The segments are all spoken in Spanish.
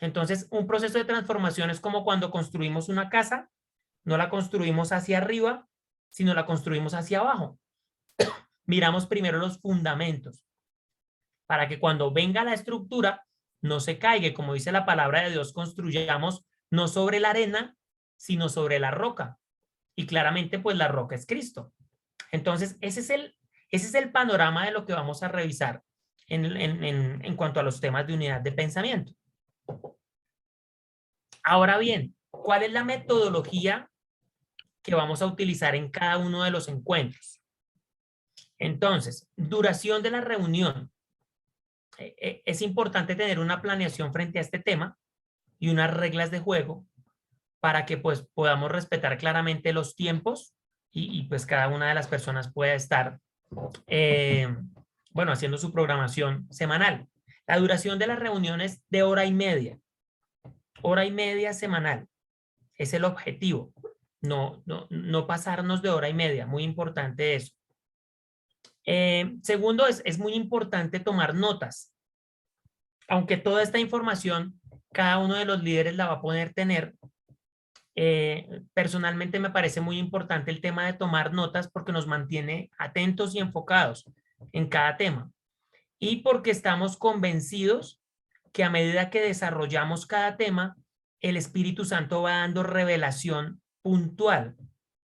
Entonces, un proceso de transformación es como cuando construimos una casa, no la construimos hacia arriba, sino la construimos hacia abajo. Miramos primero los fundamentos para que cuando venga la estructura no se caiga. Como dice la palabra de Dios, construyamos no sobre la arena, sino sobre la roca. Y claramente, pues la roca es Cristo. Entonces, ese es el panorama de lo que vamos a revisar en cuanto a los temas de unidad de pensamiento. Ahora bien, ¿cuál es la metodología que vamos a utilizar en cada uno de los encuentros? Entonces, duración de la reunión. Es importante tener una planeación frente a este tema y unas reglas de juego para que pues podamos respetar claramente los tiempos y pues cada una de las personas pueda estar, bueno, haciendo su programación semanal. La duración de las reuniones de hora y media semanal. Es el objetivo. No pasarnos de hora y media. Muy importante eso. Segundo, es muy importante tomar notas. Aunque toda esta información, cada uno de los líderes la va a poder tener, personalmente me parece muy importante el tema de tomar notas porque nos mantiene atentos y enfocados en cada tema. Y porque estamos convencidos que a medida que desarrollamos cada tema, el Espíritu Santo va dando revelación puntual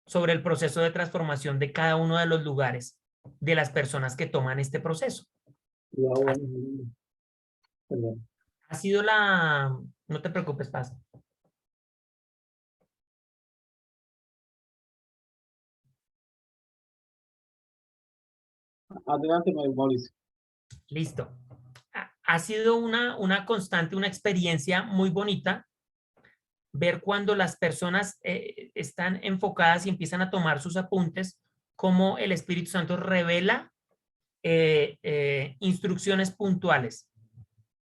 sobre el proceso de transformación de cada uno de los lugares de las personas que toman este proceso. Ha sido la... No te preocupes, pasa. Adelante, Mauricio. Listo. Ha sido una constante, una experiencia muy bonita ver cuando las personas están enfocadas y empiezan a tomar sus apuntes, cómo el Espíritu Santo revela instrucciones puntuales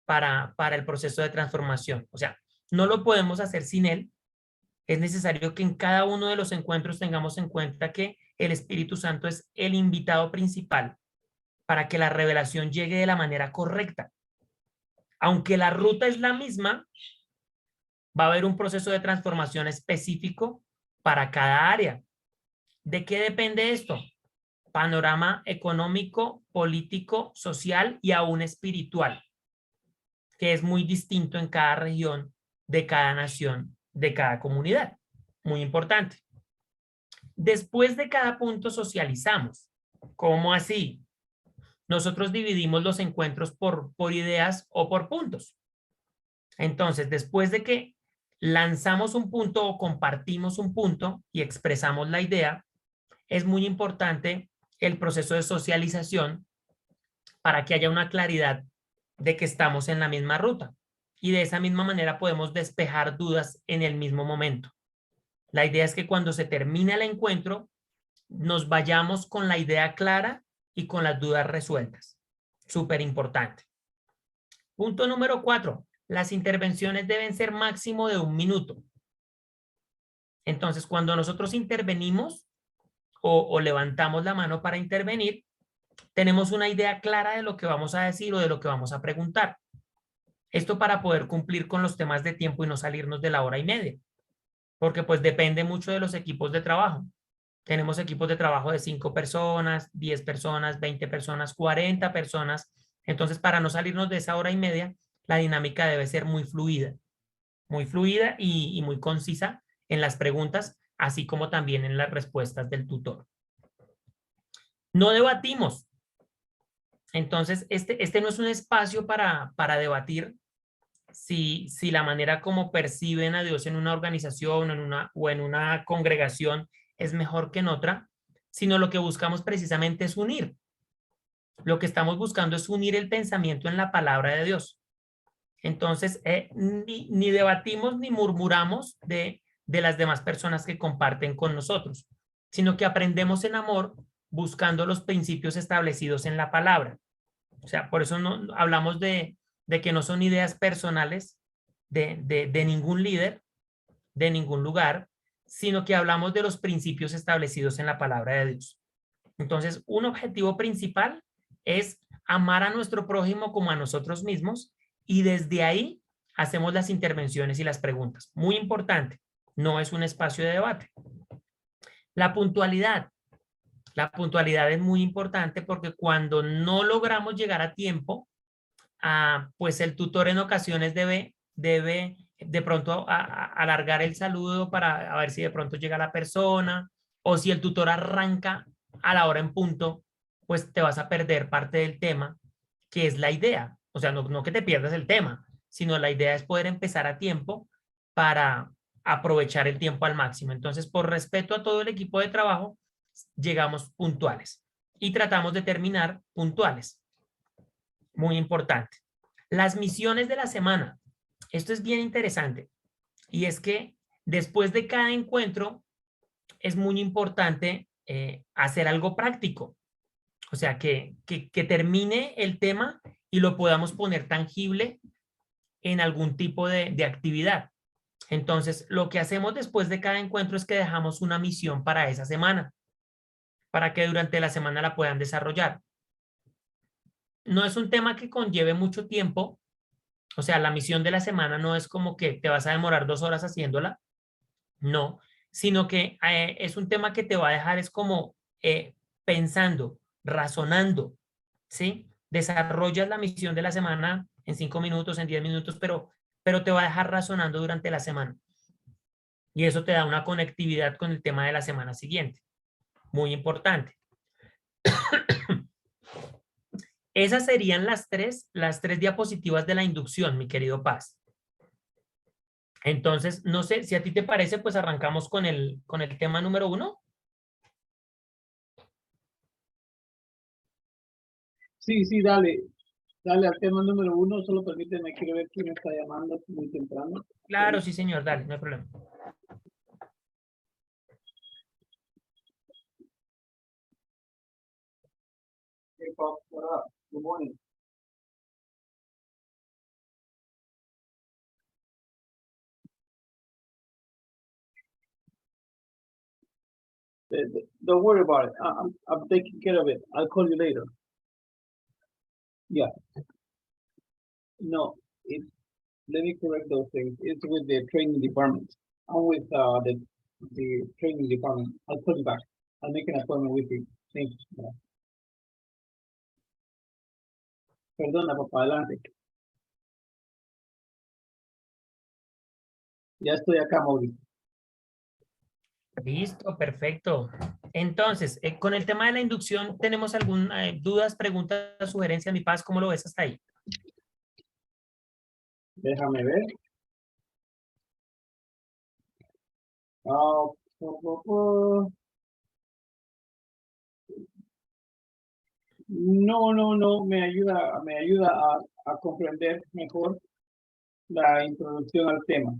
para el proceso de transformación. O sea, no lo podemos hacer sin él. Es necesario que en cada uno de los encuentros tengamos en cuenta que el Espíritu Santo es el invitado principal para que la revelación llegue de la manera correcta. Aunque la ruta es la misma, va a haber un proceso de transformación específico para cada área. ¿De qué depende esto? Panorama económico, político, social y aún espiritual, que es muy distinto en cada región, de cada nación, de cada comunidad. Muy importante. Después de cada punto socializamos. ¿Cómo así? Nosotros dividimos los encuentros por ideas o por puntos. Entonces, después de que lanzamos un punto o compartimos un punto y expresamos la idea, es muy importante el proceso de socialización para que haya una claridad de que estamos en la misma ruta. Y de esa misma manera podemos despejar dudas en el mismo momento. La idea es que cuando se termine el encuentro, nos vayamos con la idea clara y con las dudas resueltas. Súper importante. Punto número 4. Las intervenciones deben ser máximo de 1 minuto. Entonces, cuando nosotros intervenimos o levantamos la mano para intervenir, tenemos una idea clara de lo que vamos a decir o de lo que vamos a preguntar. Esto para poder cumplir con los temas de tiempo y no salirnos de la hora y media, porque pues depende mucho de los equipos de trabajo. Tenemos equipos de trabajo de 5 personas, 10 personas, 20 personas, 40 personas. Entonces, para no salirnos de esa hora y media, la dinámica debe ser muy fluida y muy concisa en las preguntas, así como también en las respuestas del tutor. No debatimos. Entonces, este no es un espacio para debatir si la manera como perciben a Dios en una organización o en una congregación es mejor que en otra, sino lo que buscamos precisamente es unir. Lo que estamos buscando es unir el pensamiento en la palabra de Dios. Entonces, ni debatimos ni murmuramos de las demás personas que comparten con nosotros, sino que aprendemos en amor buscando los principios establecidos en la palabra. O sea, por eso no hablamos de que no son ideas personales de ningún líder, de ningún lugar, sino que hablamos de los principios establecidos en la palabra de Dios. Entonces, un objetivo principal es amar a nuestro prójimo como a nosotros mismos y desde ahí hacemos las intervenciones y las preguntas. Muy importante, no es un espacio de debate. La puntualidad. La puntualidad es muy importante porque cuando no logramos llegar a tiempo, pues el tutor en ocasiones debe de pronto alargar el saludo para a ver si de pronto llega la persona, o si el tutor arranca a la hora en punto, pues te vas a perder parte del tema, que es la idea. O sea, no que te pierdas el tema, sino la idea es poder empezar a tiempo para aprovechar el tiempo al máximo. Entonces, por respeto a todo el equipo de trabajo, llegamos puntuales y tratamos de terminar puntuales. Muy importante. Las misiones de la semana. Esto es bien interesante. Y es que después de cada encuentro es muy importante hacer algo práctico. O sea, que termine el tema y lo podamos poner tangible en algún tipo de actividad. Entonces, lo que hacemos después de cada encuentro es que dejamos una misión para esa semana, para que durante la semana la puedan desarrollar. No es un tema que conlleve mucho tiempo, o sea, la misión de la semana no es como que te vas a demorar 2 horas haciéndola, no, sino que es un tema que te va a dejar es como pensando, razonando, ¿sí? Desarrollas la misión de la semana en 5 minutos, en 10 minutos, pero te va a dejar razonando durante la semana. Y eso te da una conectividad con el tema de la semana siguiente. Muy importante. Esas serían las tres diapositivas de la inducción, mi querido Paz. Entonces, no sé, si a ti te parece, pues arrancamos con el tema número 1. Sí, sí, dale. Dale al tema número 1. Solo permíteme, quiero ver quién está llamando muy temprano. Claro, sí, señor, dale, no hay problema. Hey, Pop, what up? Good morning. Don't worry about it. I'm taking care of it. I'll call you later. Yeah. No, let me correct those things. It's with the training department. I'm with the training department. I'll call you back. I'll make an appointment with you. Thanks. Perdona, papá, adelante. Ya estoy acá, Mauricio. Listo, perfecto. Entonces, con el tema de la inducción, ¿tenemos alguna dudas, preguntas, sugerencias, mi Paz? ¿Cómo lo ves hasta ahí? Déjame ver. Ah, no, me ayuda a comprender mejor la introducción al tema.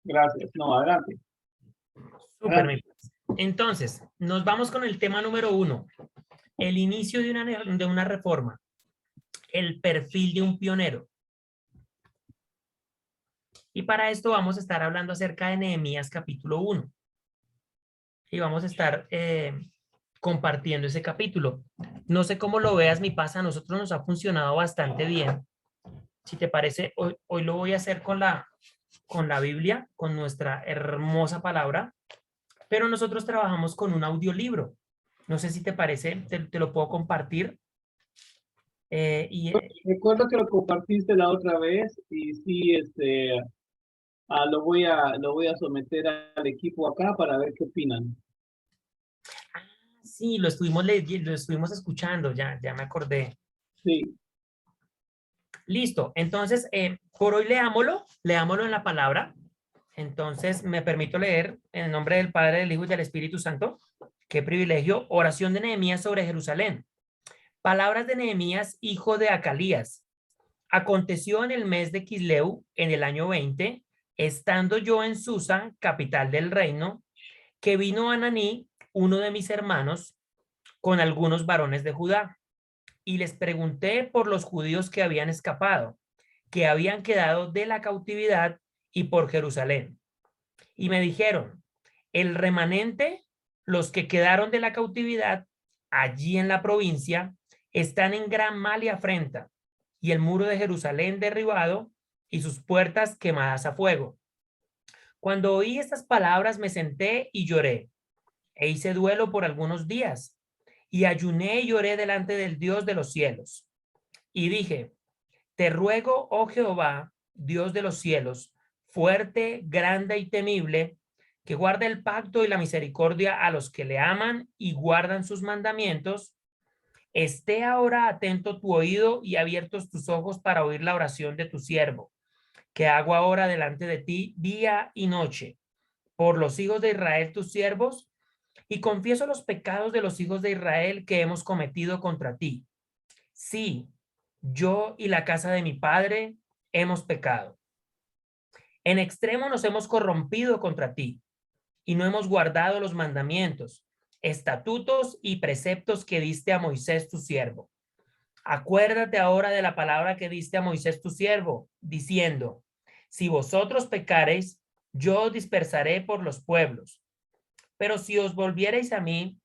Gracias. No, adelante. Súper, mi Paz. Entonces, nos vamos con el tema número 1. El inicio de una reforma. El perfil de un pionero. Y para esto vamos a estar hablando acerca de Nehemías capítulo 1. Y vamos a estar compartiendo ese capítulo. No sé cómo lo veas, mi Paz, a nosotros nos ha funcionado bastante bien. Si te parece, hoy lo voy a hacer con la Biblia, con nuestra hermosa palabra, pero nosotros trabajamos con un audiolibro. No sé si te parece, te lo puedo compartir. Recuerdo que lo compartiste la otra vez y sí, lo voy a someter al equipo acá para ver qué opinan. Sí, lo estuvimos escuchando, ya me acordé. Sí. Listo, entonces, por hoy leámoslo en la palabra. Entonces, me permito leer en el nombre del Padre, del Hijo y del Espíritu Santo. Qué privilegio. Oración de Nehemías sobre Jerusalén. Palabras de Nehemías, hijo de Acalías. Aconteció en el mes de Quisleu, en el año 20, estando yo en Susa, capital del reino, que vino Ananí, uno de mis hermanos, con algunos varones de Judá, y les pregunté por los judíos que habían escapado, que habían quedado de la cautividad, y por Jerusalén. Y me dijeron, el remanente, los que quedaron de la cautividad allí en la provincia, están en gran mal y afrenta, y el muro de Jerusalén derribado, y sus puertas quemadas a fuego. Cuando oí estas palabras me senté y lloré, e hice duelo por algunos días, y ayuné y lloré delante del Dios de los cielos. Y dije, te ruego, oh Jehová, Dios de los cielos, fuerte, grande y temible, que guarde el pacto y la misericordia a los que le aman y guardan sus mandamientos. Esté ahora atento tu oído y abiertos tus ojos para oír la oración de tu siervo, que hago ahora delante de ti día y noche, por los hijos de Israel tus siervos, y confieso los pecados de los hijos de Israel que hemos cometido contra ti. Sí, yo y la casa de mi padre hemos pecado. En extremo nos hemos corrompido contra ti y no hemos guardado los mandamientos, estatutos y preceptos que diste a Moisés tu siervo. Acuérdate ahora de la palabra que diste a Moisés tu siervo, diciendo, si vosotros pecareis, yo os dispersaré por los pueblos. Pero si os volviereis a mí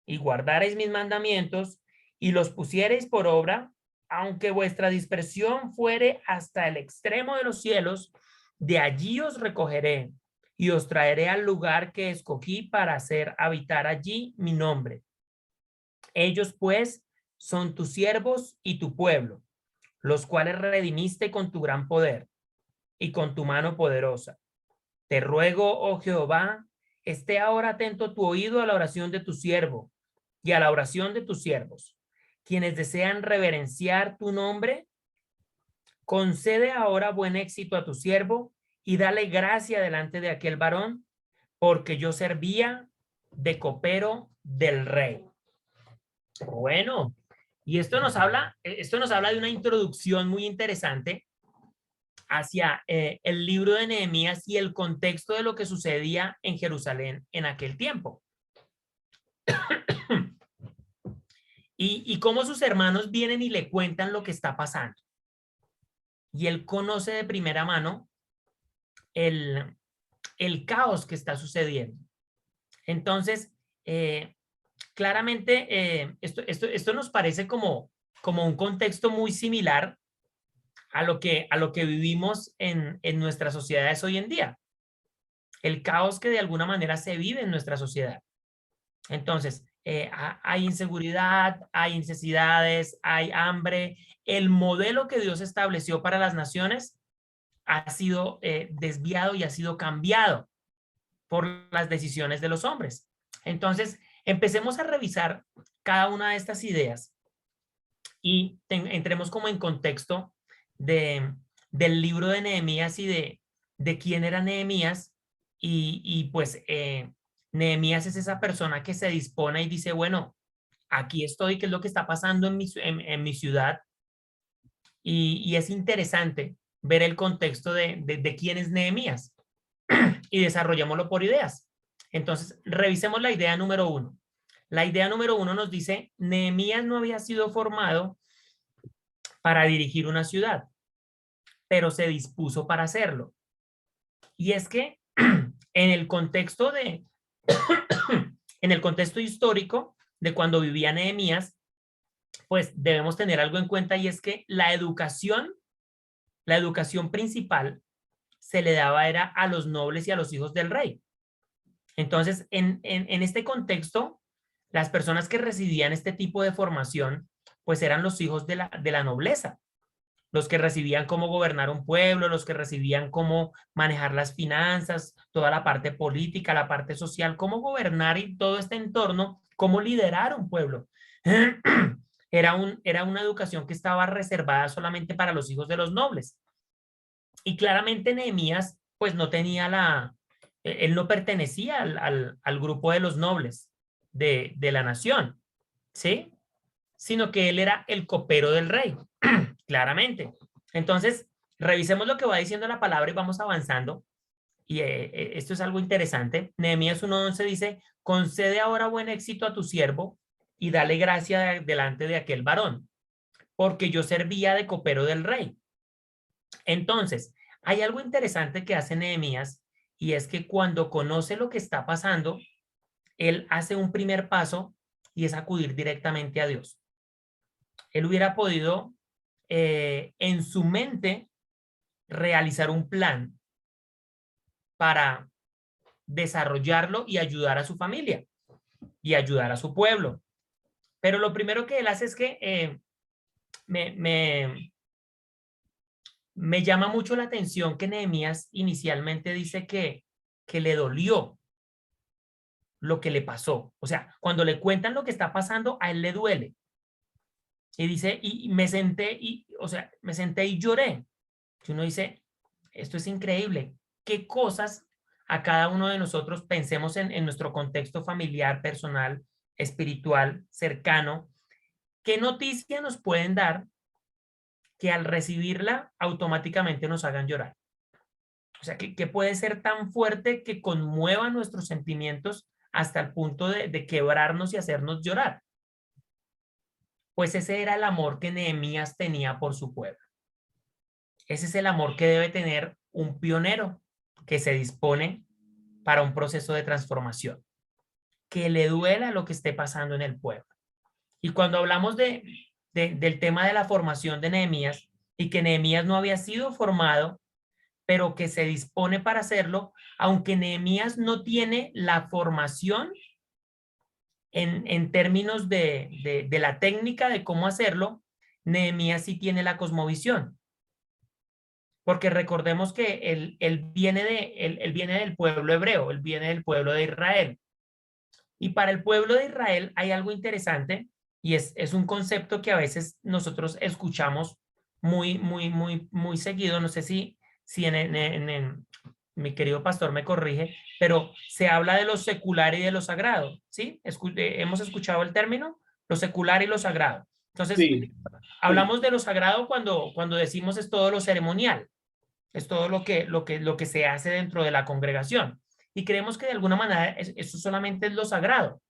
y guardareis mis mandamientos y los pusiereis por obra, aunque vuestra dispersión fuere hasta el extremo de los cielos, de allí os recogeré y os traeré al lugar que escogí para hacer habitar allí mi nombre. Ellos pues son tus siervos y tu pueblo, los cuales redimiste con tu gran poder y con tu mano poderosa. Te ruego, oh Jehová, esté ahora atento tu oído a la oración de tu siervo y a la oración de tus siervos, quienes desean reverenciar tu nombre. Concede ahora buen éxito a tu siervo y dale gracia delante de aquel varón, porque yo servía de copero del rey. Bueno, y esto nos habla de una introducción muy interesante hacia el libro de Nehemías y el contexto de lo que sucedía en Jerusalén en aquel tiempo. Y cómo sus hermanos vienen y le cuentan lo que está pasando. Y él conoce de primera mano el caos que está sucediendo. Entonces, claramente, esto nos parece como un contexto muy similar a lo que vivimos en nuestras sociedades hoy en día. El caos que de alguna manera se vive en nuestra sociedad. Entonces, hay inseguridad, hay necesidades, hay hambre. El modelo que Dios estableció para las naciones ha sido desviado y ha sido cambiado por las decisiones de los hombres. Entonces, empecemos a revisar cada una de estas ideas y entremos como en contexto del libro de Nehemías y de quién era Nehemías. Y pues Nehemías es esa persona que se dispone y dice, bueno, aquí estoy, ¿qué es lo que está pasando en mi ciudad? Y es interesante ver el contexto de quién es Nehemías y desarrollémoslo por ideas. Entonces, revisemos la idea número 1. La idea número 1 nos dice, Nehemías no había sido formado para dirigir una ciudad, pero se dispuso para hacerlo. Y es que en el contexto en el contexto histórico de cuando vivía Nehemías, pues debemos tener algo en cuenta y es que la educación principal se le daba era a los nobles y a los hijos del rey. Entonces, en este contexto, las personas que recibían este tipo de formación, pues eran los hijos de la nobleza, los que recibían cómo gobernar un pueblo, los que recibían cómo manejar las finanzas, toda la parte política, la parte social, cómo gobernar y todo este entorno, cómo liderar un pueblo. Era una educación que estaba reservada solamente para los hijos de los nobles. Y claramente Nehemías, pues no tenía él no pertenecía al grupo de los nobles de la nación, ¿sí? Sino que él era el copero del rey, claramente. Entonces, revisemos lo que va diciendo la palabra y vamos avanzando. Y esto es algo interesante. Nehemías 1:11 dice, concede ahora buen éxito a tu siervo y dale gracia delante de aquel varón, porque yo servía de copero del rey. Entonces, hay algo interesante que hace Nehemías y es que cuando conoce lo que está pasando, él hace un primer paso y es acudir directamente a Dios. Él hubiera podido en su mente realizar un plan para desarrollarlo y ayudar a su familia y ayudar a su pueblo. Pero lo primero que él hace es que me llama mucho la atención que Nehemías inicialmente dice que le dolió lo que le pasó. O sea, cuando le cuentan lo que está pasando, a él le duele. Y dice, y me senté y, o sea, me senté y lloré. Y uno dice, esto es increíble. ¿Qué cosas a cada uno de nosotros pensemos en nuestro contexto familiar, personal, espiritual, cercano? ¿Qué noticia nos pueden dar que al recibirla automáticamente nos hagan llorar? O sea, que puede ser tan fuerte que conmueva nuestros sentimientos hasta el punto de quebrarnos y hacernos llorar. Pues ese era el amor que Nehemías tenía por su pueblo. Ese es el amor que debe tener un pionero que se dispone para un proceso de transformación, que le duela lo que esté pasando en el pueblo. Y cuando hablamos del tema de la formación de Nehemías y que Nehemías no había sido formado, pero que se dispone para hacerlo, aunque Nehemías no tiene la formación en términos de la técnica de cómo hacerlo, Nehemías sí tiene la cosmovisión. Porque recordemos que él viene del pueblo hebreo, él viene del pueblo de Israel. Y para el pueblo de Israel hay algo interesante y es un concepto que a veces nosotros escuchamos muy seguido. No sé si mi querido pastor me corrige, pero se habla de lo secular y de lo sagrado, ¿sí? Hemos escuchado el término, lo secular y lo sagrado. Entonces, Sí, hablamos de lo sagrado cuando decimos es todo lo ceremonial, es todo lo que se hace dentro de la congregación. Y creemos que de alguna manera eso solamente es lo sagrado.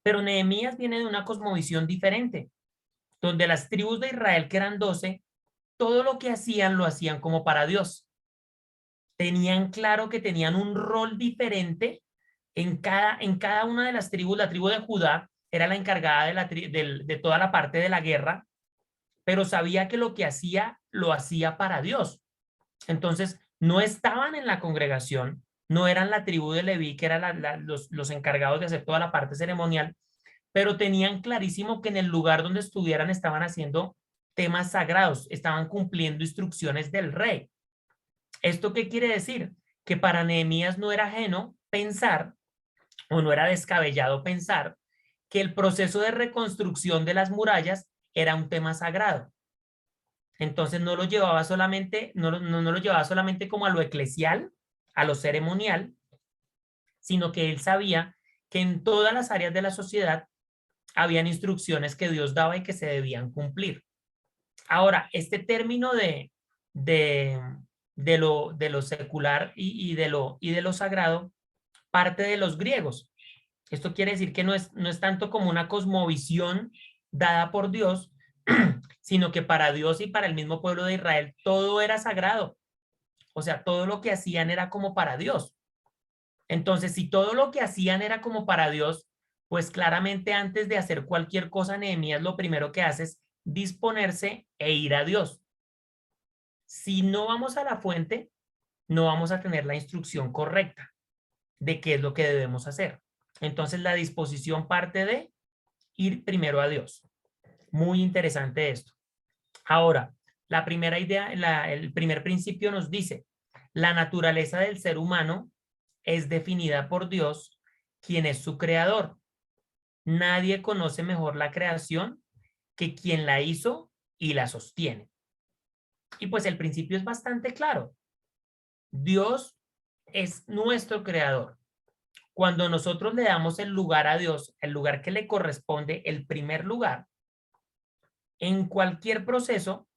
Pero Nehemías viene de una cosmovisión diferente, donde las tribus de Israel, que eran 12, todo lo que hacían lo hacían como para Dios. Tenían claro que tenían un rol diferente en cada una de las tribus. La tribu de Judá era la encargada de toda la parte de la guerra, pero sabía que lo que hacía lo hacía para Dios. Entonces, no estaban en la congregación, no eran la tribu de Leví, que eran los encargados de hacer toda la parte ceremonial, pero tenían clarísimo que en el lugar donde estuvieran estaban haciendo temas sagrados, estaban cumpliendo instrucciones del rey. ¿Esto qué quiere decir? Que para Nehemías no era ajeno pensar, o no era descabellado pensar, que el proceso de reconstrucción de las murallas era un tema sagrado. Entonces no lo llevaba solamente, no lo llevaba solamente como a lo eclesial, a lo ceremonial, sino que él sabía que en todas las áreas de la sociedad habían instrucciones que Dios daba y que se debían cumplir. Ahora, este término de, de lo secular y de lo sagrado parte de los griegos. Esto quiere decir que no es tanto como una cosmovisión dada por Dios, sino que para Dios y para el mismo pueblo de Israel todo era sagrado. O sea, todo lo que hacían era como para Dios. Entonces, si todo lo que hacían era como para Dios, pues claramente antes de hacer cualquier cosa, Nehemías lo primero que hace es disponerse e ir a Dios. Si no vamos a la fuente, no vamos a tener la instrucción correcta de qué es lo que debemos hacer. Entonces, la disposición parte de ir primero a Dios. Muy interesante esto. Ahora, la primera idea, el primer principio nos dice, la naturaleza del ser humano es definida por Dios, quien es su creador. Nadie conoce mejor la creación que quien la hizo y la sostiene. Y pues el principio es bastante claro. Dios es nuestro creador. Cuando nosotros le damos el lugar a Dios, el lugar que le corresponde, el primer lugar, en cualquier proceso,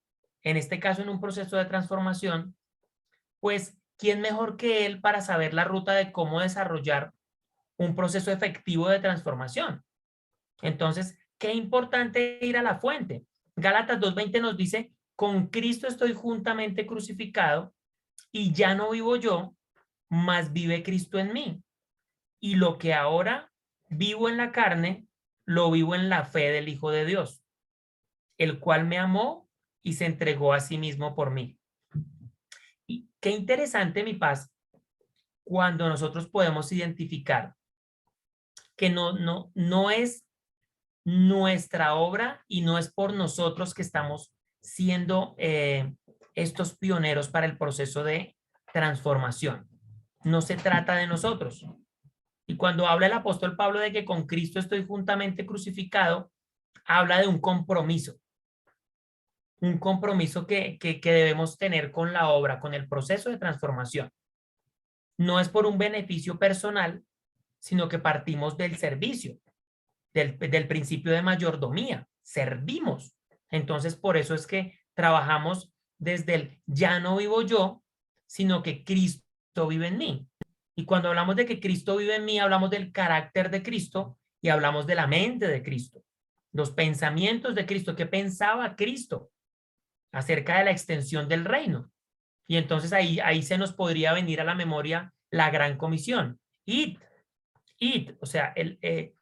en este caso en un proceso de transformación, pues, ¿quién mejor que él para saber la ruta de cómo desarrollar un proceso efectivo de transformación? Entonces, qué importante ir a la fuente. Gálatas 2:20 nos dice, con Cristo estoy juntamente crucificado y ya no vivo yo, mas vive Cristo en mí. Y lo que ahora vivo en la carne, lo vivo en la fe del Hijo de Dios, el cual me amó y se entregó a sí mismo por mí. qué interesante, mi paz, cuando nosotros podemos identificar que no es nuestra obra y no es por nosotros que estamos siendo estos pioneros para el proceso de transformación. No se trata de nosotros. Y cuando habla el apóstol Pablo de que con Cristo estoy juntamente crucificado, habla de un compromiso que debemos tener con la obra, con el proceso de transformación. No es por un beneficio personal, sino que partimos del servicio, del principio de mayordomía, servimos. Entonces, por eso es que trabajamos desde el ya no vivo yo, sino que Cristo vive en mí. Y cuando hablamos de que Cristo vive en mí, hablamos del carácter de Cristo y hablamos de la mente de Cristo, los pensamientos de Cristo. ¿Qué pensaba Cristo acerca de la extensión del reino? Y entonces ahí se nos podría venir a la memoria la gran comisión. O sea,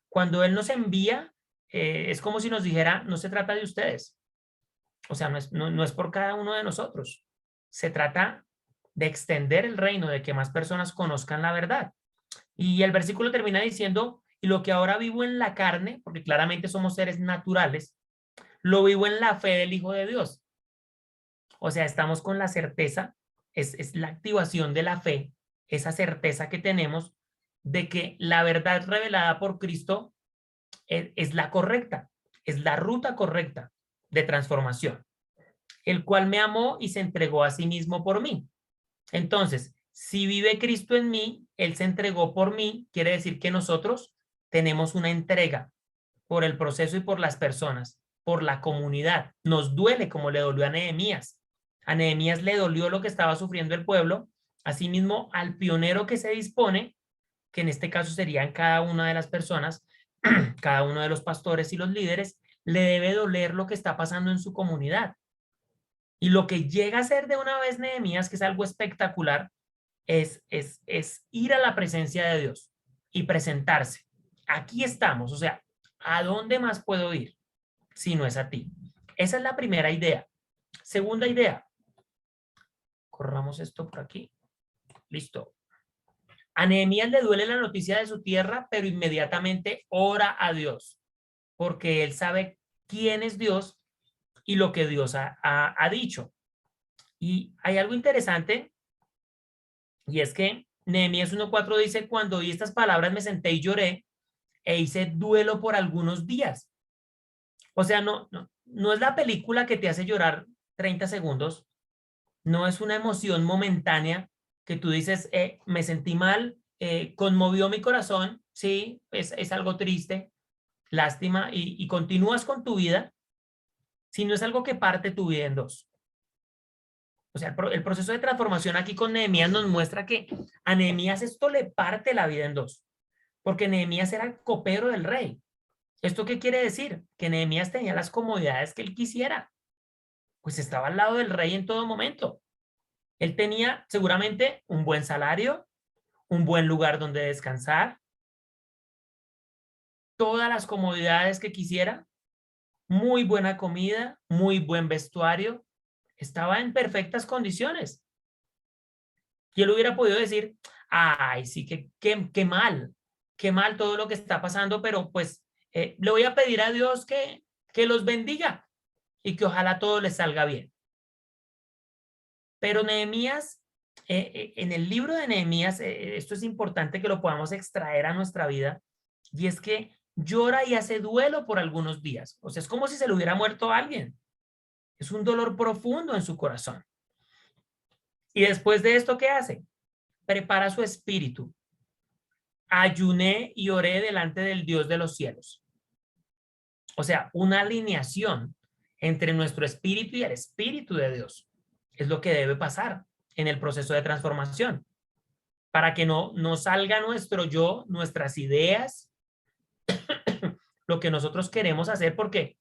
cuando Él nos envía, es como si nos dijera, no se trata de ustedes. O sea, no es por cada uno de nosotros. Se trata de extender el reino, de que más personas conozcan la verdad. Y el versículo termina diciendo, y lo que ahora vivo en la carne, porque claramente somos seres naturales, lo vivo en la fe del Hijo de Dios. O sea, estamos con la certeza, es la activación de la fe, esa certeza que tenemos de que la verdad revelada por Cristo es la correcta, es la ruta correcta de transformación, el cual me amó y se entregó a sí mismo por mí. Entonces, si vive Cristo en mí, Él se entregó por mí, quiere decir que nosotros tenemos una entrega por el proceso y por las personas, por la comunidad. Nos duele como le dolió a Nehemías. A Nehemías le dolió lo que estaba sufriendo el pueblo. Asimismo, al pionero que se dispone, que en este caso serían cada una de las personas, cada uno de los pastores y los líderes, le debe doler lo que está pasando en su comunidad. Y lo que llega a ser de una vez Nehemías, que es algo espectacular, es ir a la presencia de Dios y presentarse. Aquí estamos, o sea, ¿a dónde más puedo ir si no es a ti? Esa es la primera idea. Segunda idea, corramos esto por aquí. Listo. A Nehemías le duele la noticia de su tierra, pero inmediatamente ora a Dios, porque él sabe quién es Dios y lo que Dios ha dicho. Y hay algo interesante, y es que Nehemías 1:4 dice, cuando oí estas palabras me senté y lloré e hice duelo por algunos días. O sea, no es la película que te hace llorar 30 segundos, no es una emoción momentánea que tú dices, me sentí mal, conmovió mi corazón, sí, es algo triste, lástima, y continúas con tu vida, sino es algo que parte tu vida en dos. O sea, el proceso de transformación aquí con Nehemías nos muestra que a Nehemías esto le parte la vida en dos, porque Nehemías era el copero del rey. ¿Esto qué quiere decir? Que Nehemías tenía las comodidades que él quisiera, pues estaba al lado del rey en todo momento. Él tenía seguramente un buen salario, un buen lugar donde descansar, todas las comodidades que quisiera, muy buena comida, muy buen vestuario, estaba en perfectas condiciones. Y él hubiera podido decir, ay, sí, qué mal todo lo que está pasando, pero pues le voy a pedir a Dios que los bendiga y que ojalá todo les salga bien. Pero Nehemías, en el libro de Nehemías, esto es importante que lo podamos extraer a nuestra vida, y es que llora y hace duelo por algunos días. O sea, es como si se le hubiera muerto a alguien. Es un dolor profundo en su corazón. Y después de esto, ¿qué hace? Prepara su espíritu. Ayuné y oré delante del Dios de los cielos. O sea, una alineación entre nuestro espíritu y el espíritu de Dios. Es lo que debe pasar en el proceso de transformación. Para que no salga nuestro yo, nuestras ideas, lo que nosotros queremos hacer, porque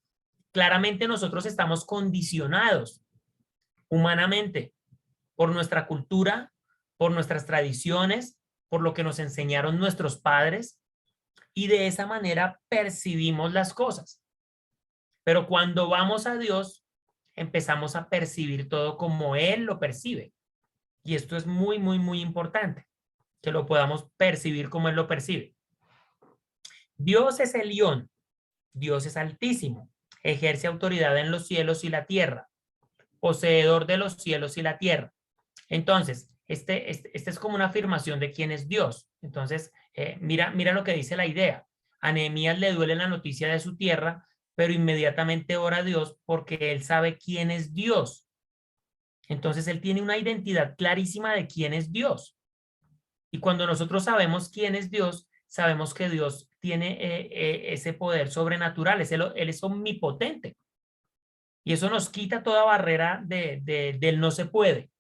claramente nosotros estamos condicionados humanamente por nuestra cultura, por nuestras tradiciones, por lo que nos enseñaron nuestros padres, y de esa manera percibimos las cosas. Pero cuando vamos a Dios, empezamos a percibir todo como Él lo percibe. Y esto es muy, muy, muy importante, que lo podamos percibir como Él lo percibe. Dios es el Elión, Dios es altísimo, ejerce autoridad en los cielos y la tierra, poseedor de los cielos y la tierra. Entonces, este es como una afirmación de quién es Dios. Entonces, mira lo que dice la idea. A Nehemías le duele la noticia de su tierra, pero inmediatamente ora a Dios porque él sabe quién es Dios. Entonces, él tiene una identidad clarísima de quién es Dios. Y cuando nosotros sabemos quién es Dios, sabemos que Dios tiene ese poder sobrenatural, él es omnipotente. Y eso nos quita toda barrera del no se puede,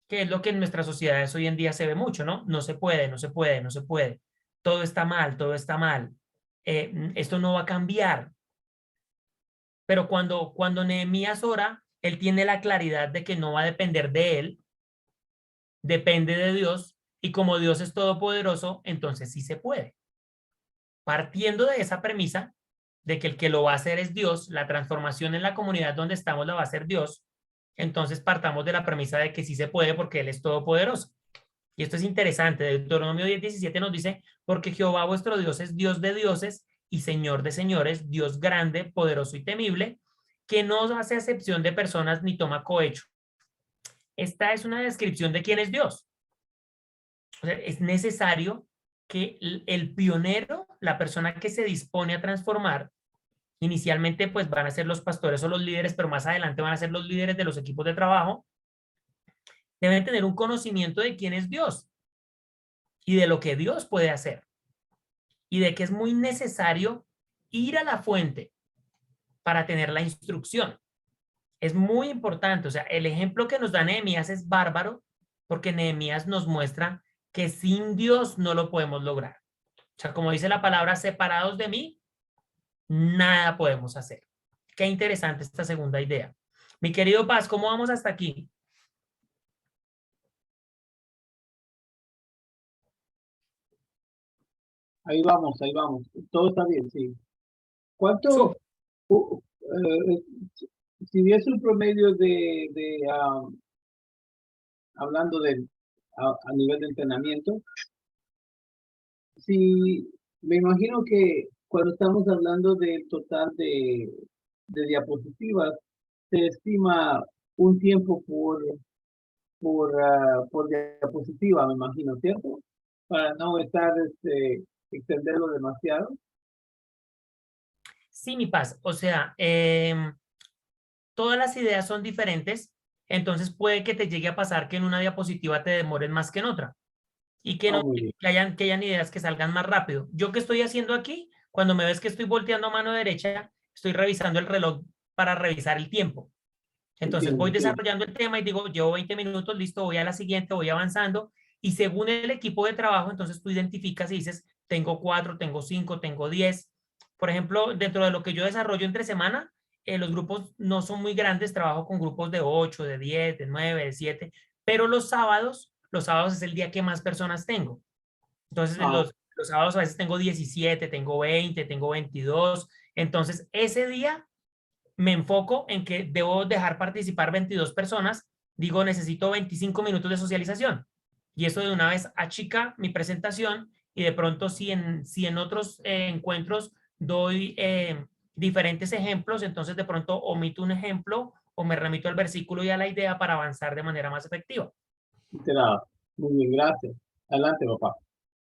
que es lo que en nuestras sociedades hoy en día se ve mucho, ¿no? No se puede, no se puede, no se puede. Todo está mal, todo está mal. Esto no va a cambiar. Pero cuando Nehemías ora, él tiene la claridad de que no va a depender de él, depende de Dios, y como Dios es todopoderoso, entonces sí se puede. Partiendo de esa premisa de que el que lo va a hacer es Dios, la transformación en la comunidad donde estamos la va a hacer Dios, entonces partamos de la premisa de que sí se puede porque Él es todopoderoso. Y esto es interesante, Deuteronomio 10:17 nos dice, porque Jehová vuestro Dios es Dios de dioses y Señor de señores, Dios grande, poderoso y temible, que no hace acepción de personas ni toma cohecho. Esta es una descripción de quién es Dios. O sea, es necesario que el pionero, la persona que se dispone a transformar, inicialmente pues van a ser los pastores o los líderes, pero más adelante van a ser los líderes de los equipos de trabajo, deben tener un conocimiento de quién es Dios y de lo que Dios puede hacer y de que es muy necesario ir a la fuente para tener la instrucción. Es muy importante, o sea, el ejemplo que nos da Nehemías es bárbaro porque Nehemías nos muestra que sin Dios no lo podemos lograr. O sea, como dice la palabra, separados de mí, nada podemos hacer. Qué interesante esta segunda idea. Mi querido Paz, ¿cómo vamos hasta aquí? Ahí vamos. Todo está bien, sí. ¿Cuánto, Súper. si es un promedio hablando a nivel de entrenamiento, si me imagino que cuando estamos hablando del total de diapositivas, se estima un tiempo por diapositiva, me imagino, ¿cierto? Para no estar, extenderlo demasiado. Sí, mi Paz. O sea, todas las ideas son diferentes, entonces puede que te llegue a pasar que en una diapositiva te demores más que en otra y que no Muy bien. que hayan ideas que salgan más rápido. Yo qué estoy haciendo aquí, cuando me ves que estoy volteando a mano derecha, estoy revisando el reloj para revisar el tiempo. Entonces voy Entiendo, sí. desarrollando el tema y digo, llevo 20 minutos, listo, voy a la siguiente, voy avanzando. Y según el equipo de trabajo, entonces tú identificas y dices, tengo 4, tengo 5, tengo 10. Por ejemplo, dentro de lo que yo desarrollo entre semana, los grupos no son muy grandes, trabajo con grupos de 8, de 10, de 9, de 7, pero los sábados es el día que más personas tengo. Entonces, Ah, los sábados a veces tengo 17, tengo 20, tengo 22. Entonces, ese día me enfoco en que debo dejar participar 22 personas, digo, necesito 25 minutos de socialización. Y eso de una vez achica mi presentación y de pronto si en otros encuentros doy diferentes ejemplos, entonces de pronto omito un ejemplo o me remito al versículo y a la idea para avanzar de manera más efectiva. será. Muy bien, gracias. Adelante, papá.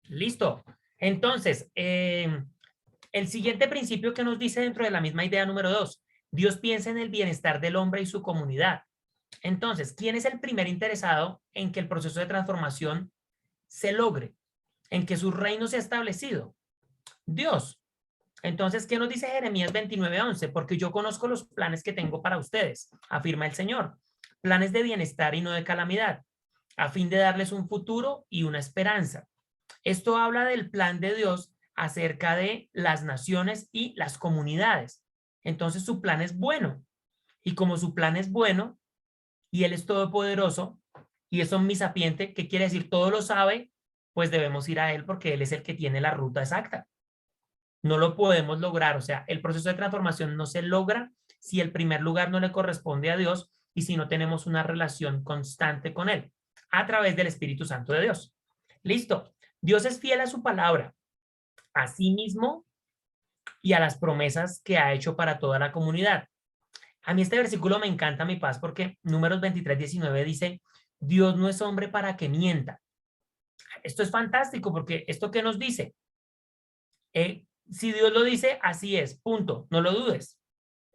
Listo. Entonces, el siguiente principio que nos dice dentro de la misma idea número 2, Dios piensa en el bienestar del hombre y su comunidad. Entonces, ¿quién es el primer interesado en que el proceso de transformación se logre, en que su reino sea establecido? Dios. Entonces, ¿qué nos dice Jeremías 29:11? Porque yo conozco los planes que tengo para ustedes, afirma el Señor. Planes de bienestar y no de calamidad, a fin de darles un futuro y una esperanza. Esto habla del plan de Dios acerca de las naciones y las comunidades. Entonces, su plan es bueno. Y como su plan es bueno, y Él es todopoderoso y es omnisapiente, ¿qué quiere decir? Todo lo sabe, pues debemos ir a Él porque Él es el que tiene la ruta exacta. No lo podemos lograr, o sea, el proceso de transformación no se logra si el primer lugar no le corresponde a Dios y si no tenemos una relación constante con Él. a través del Espíritu Santo de Dios. Listo. Dios es fiel a su palabra, a sí mismo y a las promesas que ha hecho para toda la comunidad. A mí este versículo me encanta, mi paz, porque Números 23:19 dice, Dios no es hombre para que mienta. Esto es fantástico porque esto que nos dice, si Dios lo dice, así es, punto, no lo dudes.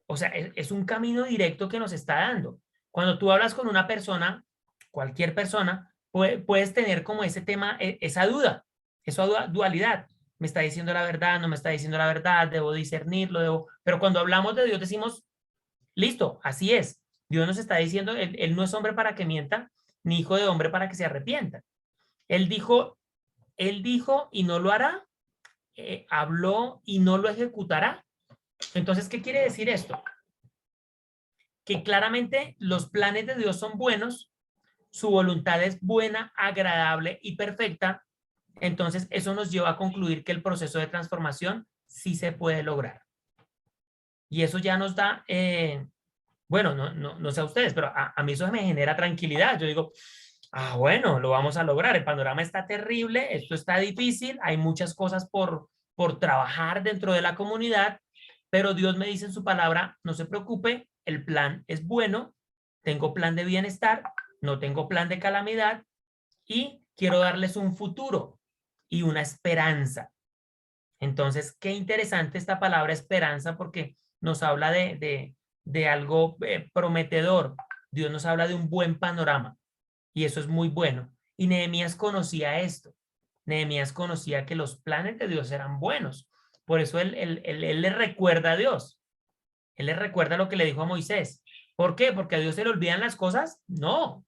O sea, es un camino directo que nos está dando. Cuando tú hablas con una persona, cualquier persona, puedes tener como ese tema, esa duda, esa dualidad. Me está diciendo la verdad, no me está diciendo la verdad, debo discernirlo, debo... Pero cuando hablamos de Dios decimos, listo, así es. Dios nos está diciendo, él no es hombre para que mienta, ni hijo de hombre para que se arrepienta. Él dijo y no lo hará, habló y no lo ejecutará. Entonces, ¿qué quiere decir esto? Que claramente los planes de Dios son buenos, su voluntad es buena, agradable y perfecta. Entonces, eso nos lleva a concluir que el proceso de transformación sí se puede lograr. Y eso ya nos da, bueno, no sé a ustedes, pero a mí eso me genera tranquilidad. Yo digo, bueno, lo vamos a lograr. El panorama está terrible, esto está difícil, hay muchas cosas por trabajar dentro de la comunidad, pero Dios me dice en su palabra, no se preocupe, el plan es bueno, tengo plan de bienestar, no tengo plan de calamidad y quiero darles un futuro y una esperanza. Entonces, qué interesante esta palabra esperanza porque nos habla de algo prometedor. Dios nos habla de un buen panorama y eso es muy bueno. Y Nehemías conocía esto. Nehemías conocía que los planes de Dios eran buenos. Por eso él le recuerda a Dios. Él le recuerda lo que le dijo a Moisés. ¿Por qué? ¿Porque a Dios se le olvidan las cosas? No,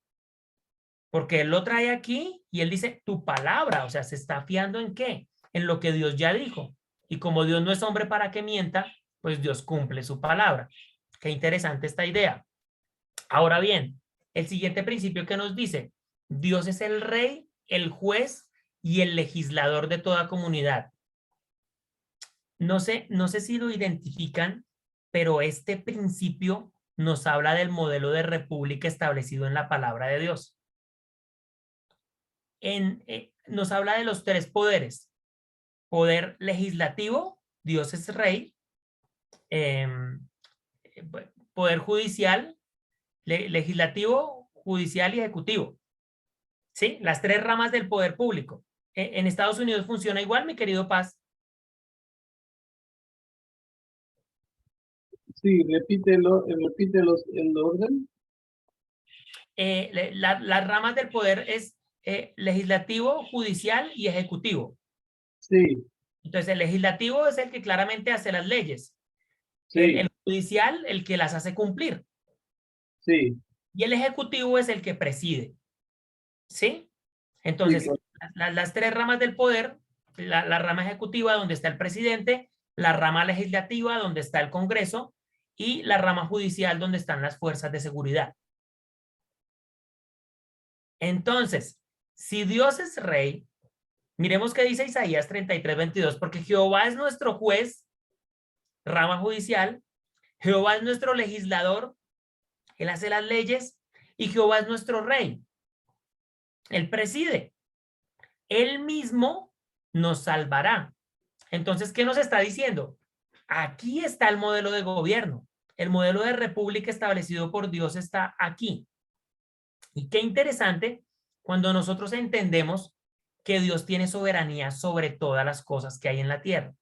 porque él lo trae aquí y él dice tu palabra, o sea, se está fiando en qué, en lo que Dios ya dijo. Y como Dios no es hombre para que mienta, pues Dios cumple su palabra. Qué interesante esta idea. Ahora bien, el siguiente principio que nos dice, Dios es el rey, el juez y el legislador de toda comunidad. No sé si lo identifican, pero este principio nos habla del modelo de república establecido en la palabra de Dios. Nos habla de los tres poderes. Poder legislativo, Dios es rey. Eh, poder judicial, legislativo, judicial y ejecutivo. ¿Sí? Las tres ramas del poder público. En Estados Unidos funciona igual, mi querido Paz. Sí, repítelos el orden. Las ramas del poder es legislativo, judicial y ejecutivo. Sí, Entonces, el legislativo es el que claramente hace las leyes. El sí, judicial, el que las hace cumplir. sí, Y el ejecutivo es el que preside. ¿Sí? sí, Entonces, las tres ramas del poder, la rama ejecutiva donde está el presidente, la rama legislativa donde está el Congreso y la rama judicial donde están las fuerzas de seguridad. Entonces, si Dios es rey, miremos qué dice Isaías 33:22, porque Jehová es nuestro juez, rama judicial, Jehová es nuestro legislador, él hace las leyes, y Jehová es nuestro rey, él preside, él mismo nos salvará. Entonces, ¿qué nos está diciendo? Aquí está el modelo de gobierno, el modelo de república establecido por Dios está aquí. Y qué interesante cuando nosotros entendemos que Dios tiene soberanía sobre todas las cosas que hay en la tierra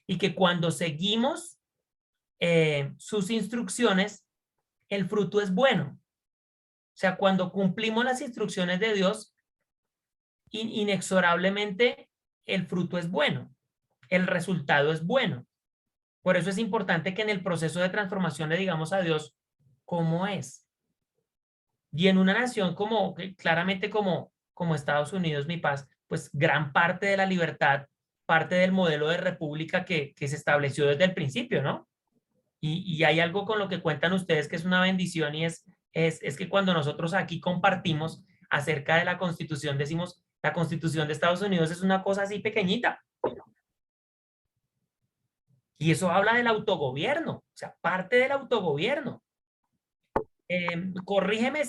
y que cuando seguimos sus instrucciones, el fruto es bueno. O sea, cuando cumplimos las instrucciones de Dios, inexorablemente el fruto es bueno, el resultado es bueno. Por eso es importante que en el proceso de transformación le digamos a Dios cómo es. Y en una nación como, claramente como Estados Unidos, mi paz, pues gran parte de la libertad, parte del modelo de república que se estableció desde el principio, ¿no? Y hay algo con lo que cuentan ustedes que es una bendición y es que cuando nosotros aquí compartimos acerca de la Constitución, decimos, la Constitución de Estados Unidos es una cosa así pequeñita. Y eso habla del autogobierno, o sea, parte del autogobierno. Corrígeme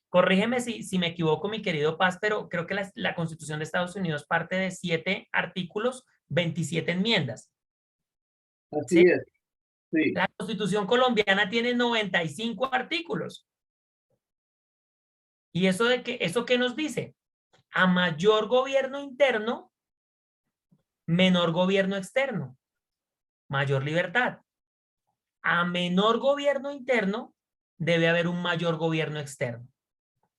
Corrígeme si me equivoco, mi querido Paz, pero creo que la Constitución de Estados Unidos parte de 7 artículos, 27 enmiendas. Así ¿Sí? es, sí. La Constitución colombiana tiene 95 artículos. ¿Y eso qué nos dice? A mayor gobierno interno, menor gobierno externo, mayor libertad. A menor gobierno interno, debe haber un mayor gobierno externo.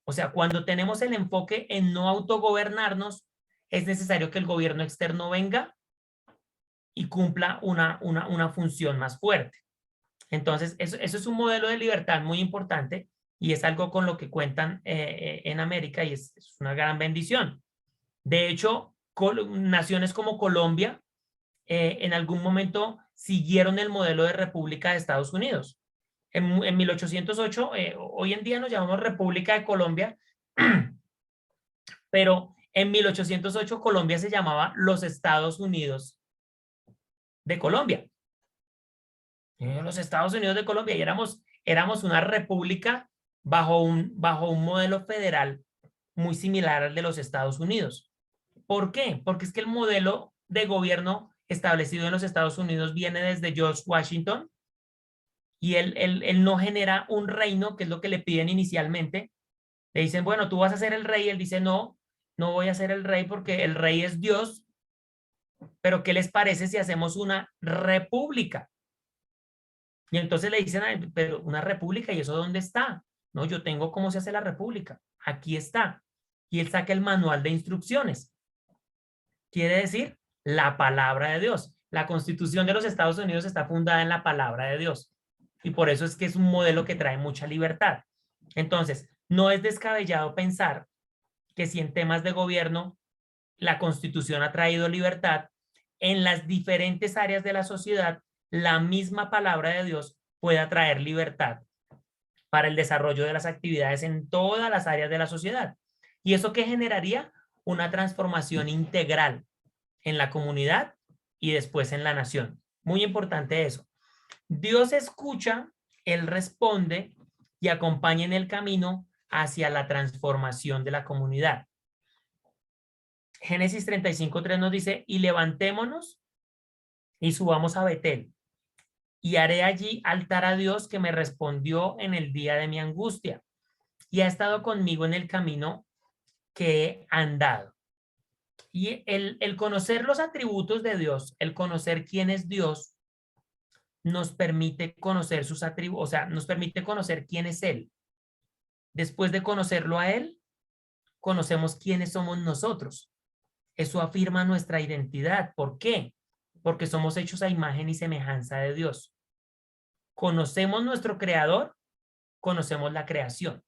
O sea, cuando tenemos el enfoque en no autogobernarnos, es necesario que el gobierno externo venga y cumpla una función más fuerte. Entonces, eso es un modelo de libertad muy importante y es algo con lo que cuentan en América y es una gran bendición. De hecho, naciones como Colombia en algún momento siguieron el modelo de República de Estados Unidos. En 1808, hoy en día nos llamamos República de Colombia, pero en 1808 Colombia se llamaba los Estados Unidos de Colombia. Los Estados Unidos de Colombia y éramos una república bajo un modelo federal muy similar al de los Estados Unidos. ¿Por qué? Porque es que el modelo de gobierno establecido en los Estados Unidos viene desde George Washington y él no genera un reino, que es lo que le piden inicialmente. Le dicen, bueno, tú vas a ser el rey. Él dice, no, no voy a ser el rey porque el rey es Dios. Pero ¿qué les parece si hacemos una república? Y entonces le dicen, pero una república, ¿y eso dónde está? No, yo tengo cómo se hace la república. Aquí está. Y él saca el manual de instrucciones. Quiere decir, la palabra de Dios. La Constitución de los Estados Unidos está fundada en la palabra de Dios. Y por eso es que es un modelo que trae mucha libertad. Entonces, no es descabellado pensar que si en temas de gobierno la Constitución ha traído libertad, en las diferentes áreas de la sociedad, la misma palabra de Dios puede traer libertad para el desarrollo de las actividades en todas las áreas de la sociedad. ¿Y eso qué generaría? Una transformación integral en la comunidad y después en la nación. Muy importante eso. Dios escucha, Él responde y acompaña en el camino hacia la transformación de la comunidad. Génesis 35:3 nos dice, y levantémonos y subamos a Betel, y haré allí altar a Dios que me respondió en el día de mi angustia, y ha estado conmigo en el camino que he andado. Y el conocer los atributos de Dios, el conocer quién es Dios, nos permite conocer sus atributos, o sea, nos permite conocer quién es Él. Después de conocerlo a Él, conocemos quiénes somos nosotros. Eso afirma nuestra identidad. ¿Por qué? Porque somos hechos a imagen y semejanza de Dios. Conocemos nuestro creador, conocemos la creación.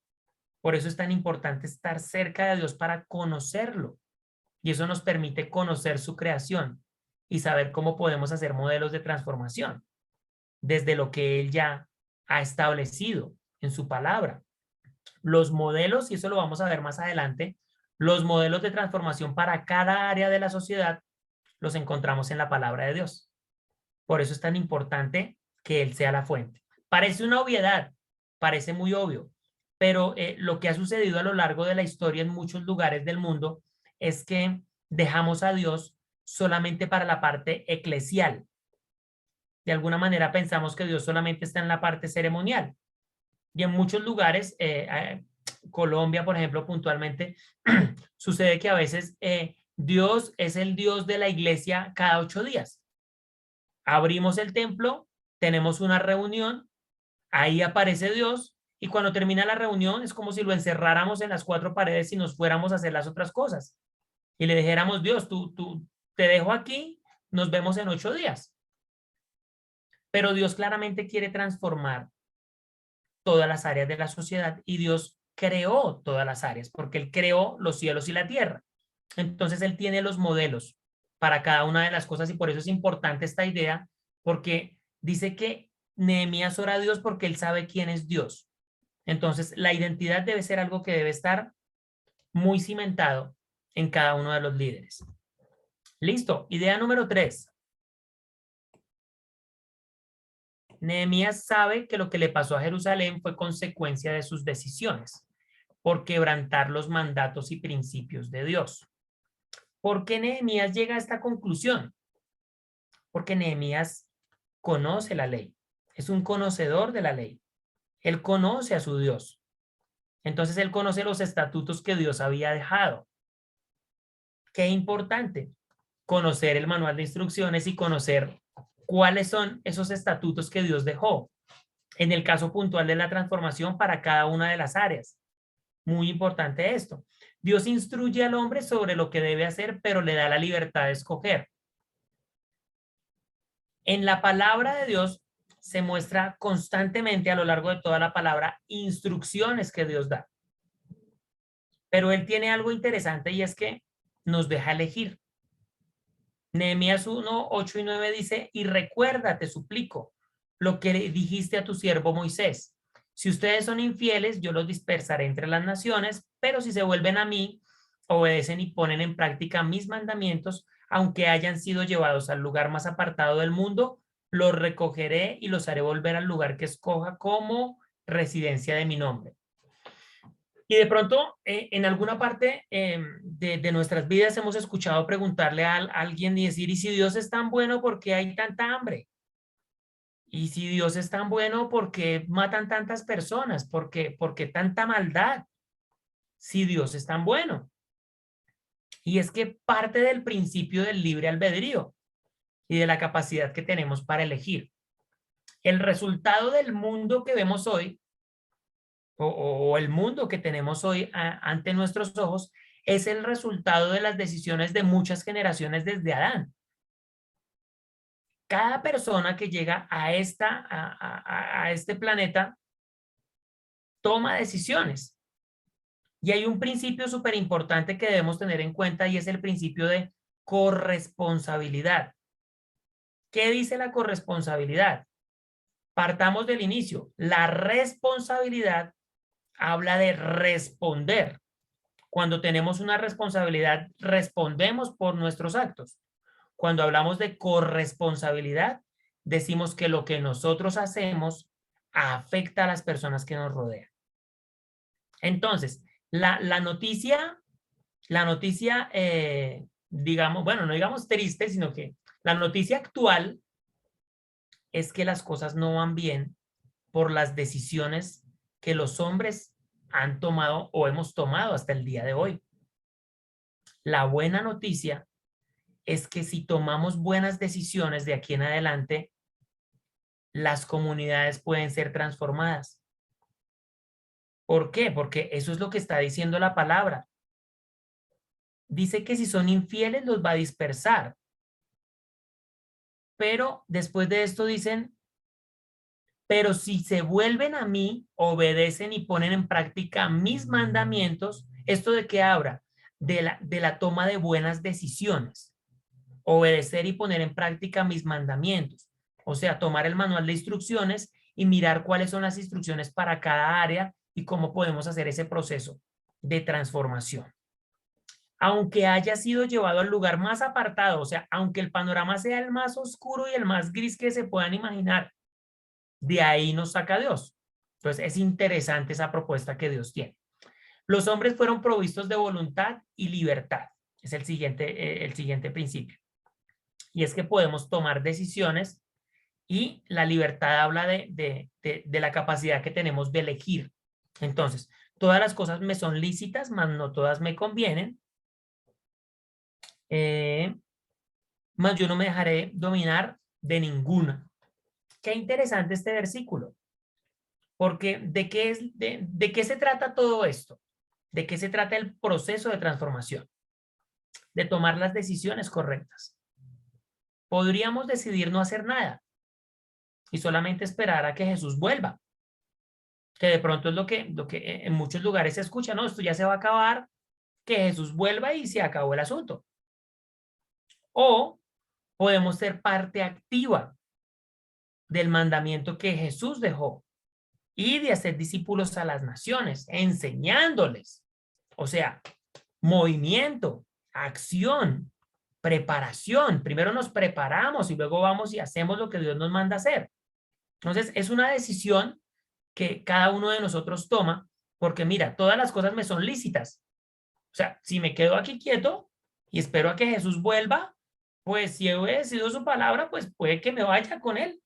Por eso es tan importante estar cerca de Dios para conocerlo. Y eso nos permite conocer su creación y saber cómo podemos hacer modelos de transformación desde lo que Él ya ha establecido en su palabra. Los modelos, y eso lo vamos a ver más adelante, los modelos de transformación para cada área de la sociedad los encontramos en la palabra de Dios. Por eso es tan importante que Él sea la fuente. Parece una obviedad, parece muy obvio, pero lo que ha sucedido a lo largo de la historia en muchos lugares del mundo es que dejamos a Dios solamente para la parte eclesial. De alguna manera pensamos que Dios solamente está en la parte ceremonial. Y en muchos lugares, Colombia, por ejemplo, puntualmente, sucede que a veces Dios es el Dios de la iglesia cada 8 días. Abrimos el templo, tenemos una reunión, ahí aparece Dios y cuando termina la reunión es como si lo encerráramos en las 4 paredes y nos fuéramos a hacer las otras cosas. Y le dijéramos, Dios, tú te dejo aquí, nos vemos en 8 días. Pero Dios claramente quiere transformar todas las áreas de la sociedad y Dios creó todas las áreas porque Él creó los cielos y la tierra. Entonces Él tiene los modelos para cada una de las cosas y por eso es importante esta idea porque dice que Nehemías ora a Dios porque Él sabe quién es Dios. Entonces la identidad debe ser algo que debe estar muy cimentado en cada uno de los líderes. Listo. Idea número 3. Nehemías sabe que lo que le pasó a Jerusalén fue consecuencia de sus decisiones. por quebrantar los mandatos y principios de Dios. ¿Por qué Nehemías llega a esta conclusión? Porque Nehemías conoce la ley, es un conocedor de la ley. Él conoce a su Dios. Entonces él conoce los estatutos que Dios había dejado. Qué importante conocer el manual de instrucciones y conocer cuáles son esos estatutos que Dios dejó. En el caso puntual de la transformación para cada una de las áreas. Muy importante esto. Dios instruye al hombre sobre lo que debe hacer, pero le da la libertad de escoger. En la palabra de Dios se muestra constantemente a lo largo de toda la palabra instrucciones que Dios da. Pero él tiene algo interesante y es que nos deja elegir. Nehemías 1, 8 y 9 dice, y recuerda, te suplico, lo que dijiste a tu siervo Moisés. Si ustedes son infieles, yo los dispersaré entre las naciones, pero si se vuelven a mí, obedecen y ponen en práctica mis mandamientos, aunque hayan sido llevados al lugar más apartado del mundo, los recogeré y los haré volver al lugar que escoja como residencia de mi nombre. Y de pronto, en alguna parte de nuestras vidas hemos escuchado preguntarle a alguien y decir, ¿y si Dios es tan bueno, por qué hay tanta hambre? Y si Dios es tan bueno, ¿por qué matan tantas personas? ¿Por qué tanta maldad? Si Dios es tan bueno. Y es que parte del principio del libre albedrío y de la capacidad que tenemos para elegir. El resultado del mundo que vemos hoy, o el mundo que tenemos hoy ante nuestros ojos, es el resultado de las decisiones de muchas generaciones desde Adán. Cada persona que llega a este planeta toma decisiones. Y hay un principio súper importante que debemos tener en cuenta y es el principio de corresponsabilidad. ¿Qué dice la corresponsabilidad? Partamos del inicio. La responsabilidad habla de responder. Cuando tenemos una responsabilidad, respondemos por nuestros actos. Cuando hablamos de corresponsabilidad, decimos que lo que nosotros hacemos afecta a las personas que nos rodean. Entonces, la noticia, digamos, bueno, no digamos triste, sino que la noticia actual es que las cosas no van bien por las decisiones que los hombres han tomado o hemos tomado hasta el día de hoy. La buena noticia es que si tomamos buenas decisiones de aquí en adelante, las comunidades pueden ser transformadas. ¿Por qué? Porque eso es lo que está diciendo la palabra. Dice que si son infieles los va a dispersar. Pero después de esto dicen, pero si se vuelven a mí, obedecen y ponen en práctica mis mandamientos, ¿esto de qué habla? De la toma de buenas decisiones. Obedecer y poner en práctica mis mandamientos. O sea, tomar el manual de instrucciones y mirar cuáles son las instrucciones para cada área y cómo podemos hacer ese proceso de transformación. Aunque haya sido llevado al lugar más apartado, o sea, aunque el panorama sea el más oscuro y el más gris que se puedan imaginar, de ahí nos saca Dios. Entonces, es interesante esa propuesta que Dios tiene. Los hombres fueron provistos de voluntad y libertad. Es el siguiente principio. Y es que podemos tomar decisiones y la libertad habla de la capacidad que tenemos de elegir. Entonces, todas las cosas me son lícitas, mas no todas me convienen. Mas yo no me dejaré dominar de ninguna. Qué interesante este versículo. Porque ¿de qué se trata todo esto? ¿De qué se trata el proceso de transformación? De tomar las decisiones correctas. Podríamos decidir no hacer nada y solamente esperar a que Jesús vuelva. Que de pronto es lo que en muchos lugares se escucha, no, esto ya se va a acabar, que Jesús vuelva y se acabó el asunto. O podemos ser parte activa del mandamiento que Jesús dejó y de hacer discípulos a las naciones, enseñándoles. O sea, movimiento, acción, preparación. Primero nos preparamos y luego vamos y hacemos lo que Dios nos manda hacer. Entonces, es una decisión que cada uno de nosotros toma porque mira, todas las cosas me son lícitas. O sea, si me quedo aquí quieto y espero a que Jesús vuelva, pues si he obedecido su palabra, pues puede que me vaya con él.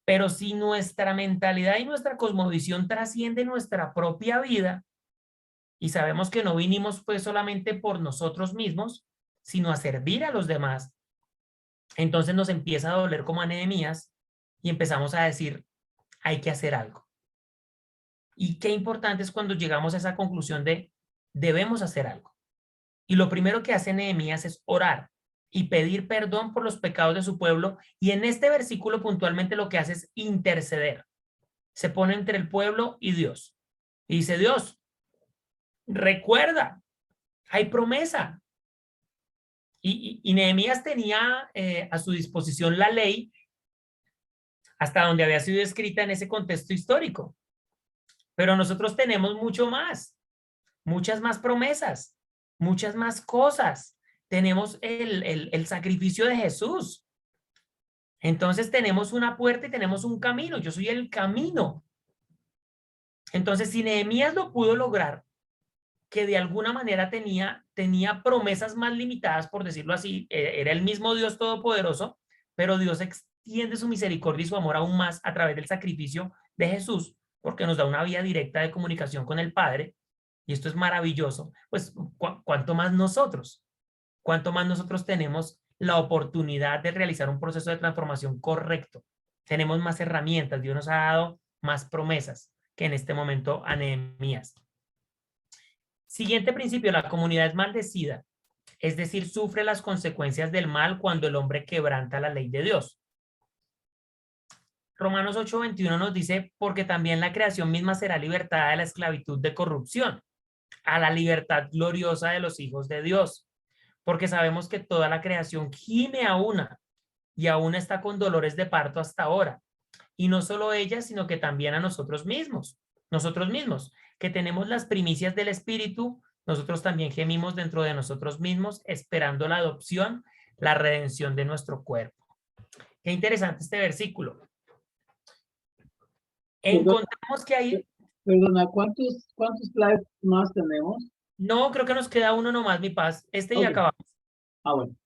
Pero si nuestra mentalidad y nuestra cosmovisión trasciende nuestra propia vida y sabemos que no vinimos pues solamente por nosotros mismos, sino a servir a los demás, entonces nos empieza a doler como a Nehemías y empezamos a decir, hay que hacer algo. Y qué importante es cuando llegamos a esa conclusión de debemos hacer algo. Y lo primero que hace Nehemías es orar y pedir perdón por los pecados de su pueblo. Y en este versículo puntualmente lo que hace es interceder. Se pone entre el pueblo y Dios. Y dice, Dios, recuerda, hay promesa. Y Nehemías tenía a su disposición la ley hasta donde había sido escrita en ese contexto histórico. Pero nosotros tenemos mucho más, muchas más promesas, muchas más cosas. Tenemos el sacrificio de Jesús. Entonces tenemos una puerta y tenemos un camino. Yo soy el camino. Entonces, si Nehemías lo pudo lograr, que de alguna manera tenía promesas más limitadas, por decirlo así, era el mismo Dios todopoderoso, pero Dios extiende su misericordia y su amor aún más a través del sacrificio de Jesús, porque nos da una vía directa de comunicación con el Padre, y esto es maravilloso. Pues, ¿cuánto más nosotros? ¿Cuánto más nosotros tenemos la oportunidad de realizar un proceso de transformación correcto? Tenemos más herramientas, Dios nos ha dado más promesas que en este momento a Nehemías. Siguiente principio, la comunidad es maldecida, es decir, sufre las consecuencias del mal cuando el hombre quebranta la ley de Dios. Romanos 8:21 nos dice, porque también la creación misma será libertada de la esclavitud de corrupción, a la libertad gloriosa de los hijos de Dios, porque sabemos que toda la creación gime a una y aún está con dolores de parto hasta ahora. Y no solo ella, sino que también a nosotros mismos, que tenemos las primicias del Espíritu, nosotros también gemimos dentro de nosotros mismos, esperando la adopción, la redención de nuestro cuerpo. Qué interesante este versículo. Encontramos que hay... Perdona, ¿cuántos slides más tenemos? No, creo que nos queda uno nomás, mi paz. Este ya acabamos. Ah, bueno.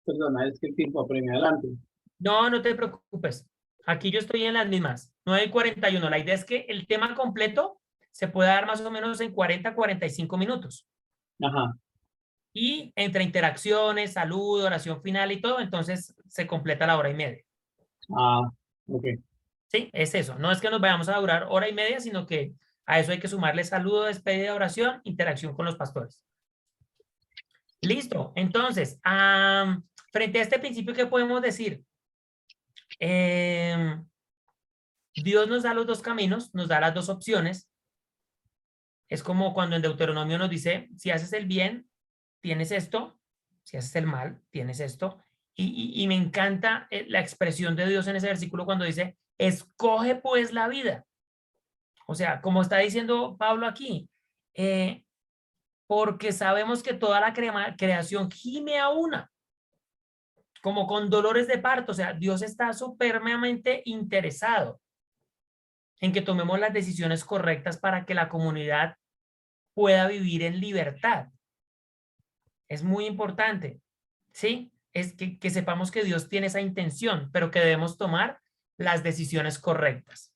Perdona, es que el tiempo apremia. Adelante. No, no te preocupes. Aquí yo estoy en las mismas. 9:41. La idea es que el tema completo se pueda dar más o menos en 40-45 minutos. Ajá. Y entre interacciones, salud, oración final y todo, entonces se completa la 1:30. Ah, ok. Sí, es eso. No es que nos vayamos a durar 1:30, sino que a eso hay que sumarle saludo, despedida, oración, interacción con los pastores. Listo. Entonces, frente a este principio, ¿qué podemos decir? Dios nos da los dos caminos, nos da las dos opciones. Es como cuando en Deuteronomio nos dice, si haces el bien, tienes esto, si haces el mal, tienes esto. Y me encanta la expresión de Dios en ese versículo cuando dice, escoge pues la vida. O sea, como está diciendo Pablo aquí, porque sabemos que toda la creación gime a una, como con dolores de parto. O sea, Dios está supremamente interesado en que tomemos las decisiones correctas para que la comunidad pueda vivir en libertad. Es muy importante, ¿sí? Es que sepamos que Dios tiene esa intención, pero que debemos tomar las decisiones correctas.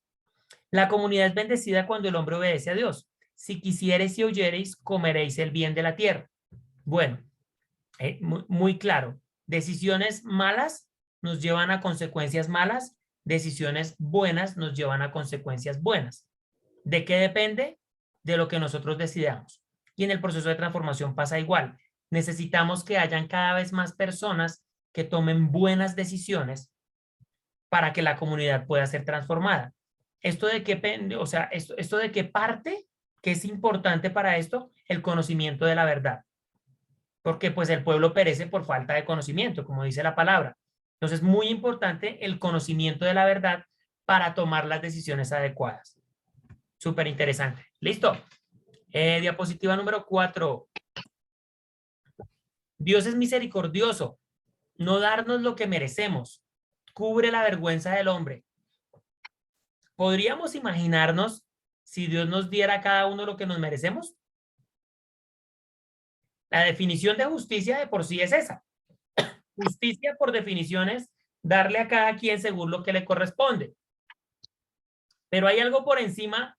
La comunidad es bendecida cuando el hombre obedece a Dios. Si quisiereis y oyereis, comeréis el bien de la tierra. Bueno, muy claro. Decisiones malas nos llevan a consecuencias malas. Decisiones buenas nos llevan a consecuencias buenas. ¿De qué depende? De lo que nosotros decidamos. Y en el proceso de transformación pasa igual. Necesitamos que hayan cada vez más personas que tomen buenas decisiones para que la comunidad pueda ser transformada. ¿Esto de qué, o sea, esto de qué parte, que es importante para esto? El conocimiento de la verdad. Porque pues el pueblo perece por falta de conocimiento, como dice la palabra. Entonces, muy importante el conocimiento de la verdad para tomar las decisiones adecuadas. Súper interesante. ¿Listo? Diapositiva número 4. Dios es misericordioso, no darnos lo que merecemos, cubre la vergüenza del hombre. Podríamos imaginarnos si Dios nos diera a cada uno lo que nos merecemos? La definición de justicia de por sí es esa. Justicia, por definición, es darle a cada quien según lo que le corresponde. Pero hay algo por encima,